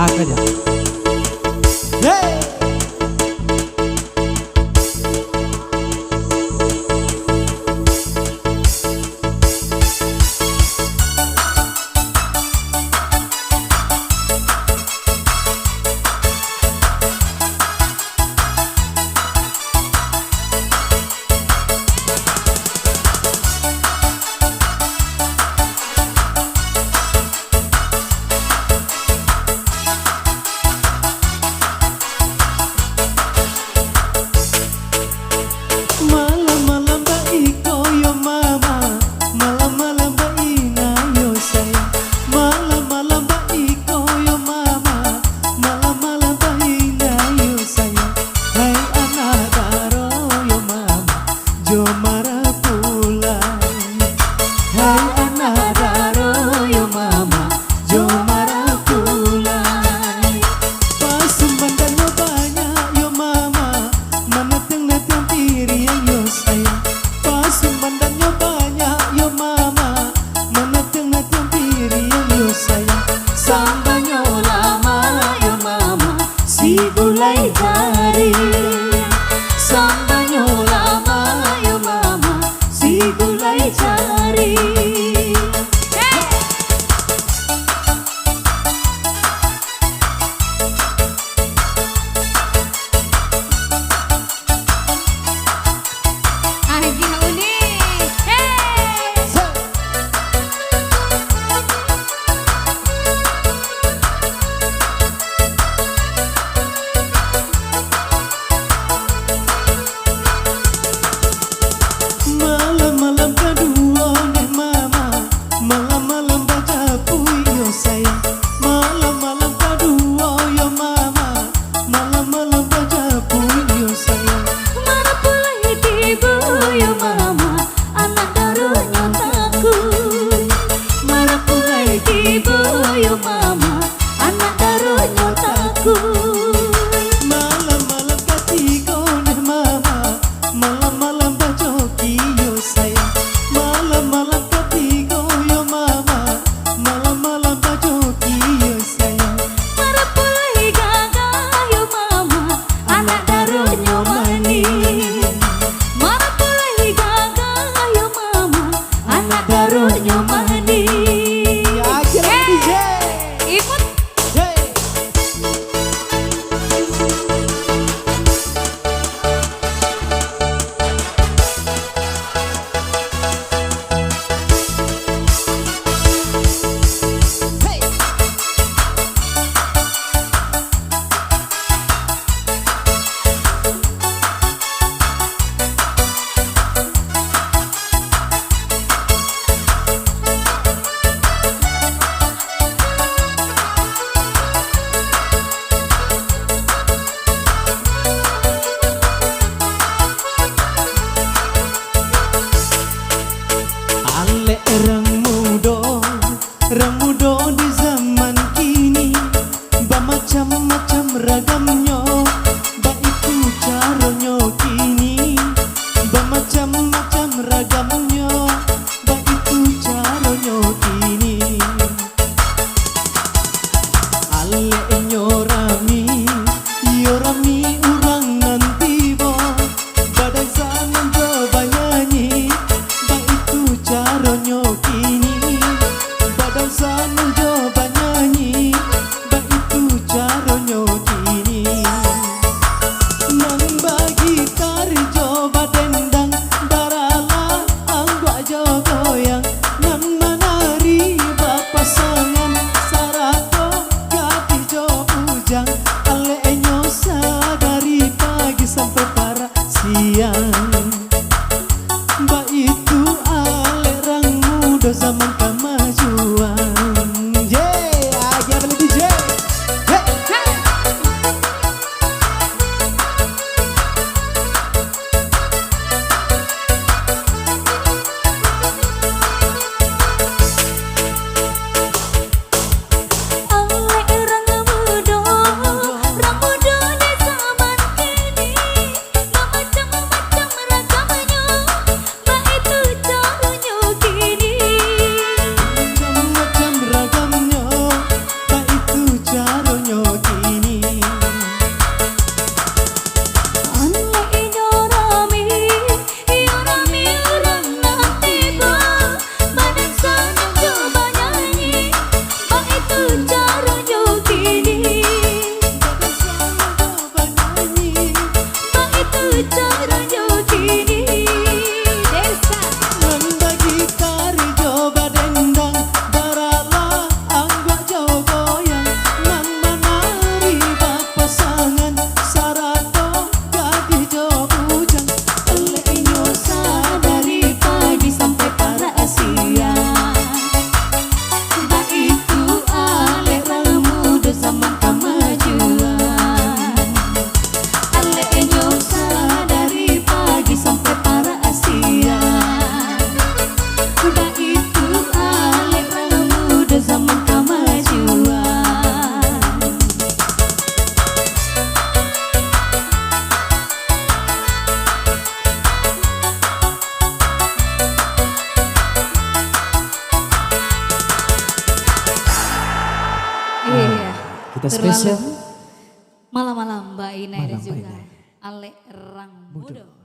Makanya. Hey! Sambanyo lama yo mama, si gulai cari. Orang muda di zaman kini bermacam-macam ragamnya, baik itu caranya kini. Bermacam-macam ragamnya, baik itu caranya kini. Aleknya rami, yo rami orang nanti bo, badai zaman coba nyanyi, baik itu caranya kini. Sana coba nyanyi, baik itu caranya kini. Nang bagi tari coba dendang, darala anggua jo goyang. Nan menari bapasangan, sarato gati jo kita spesial malam-malam Mbak Ina Malam dan Mbak juga Ina. Ale Rang Mudo.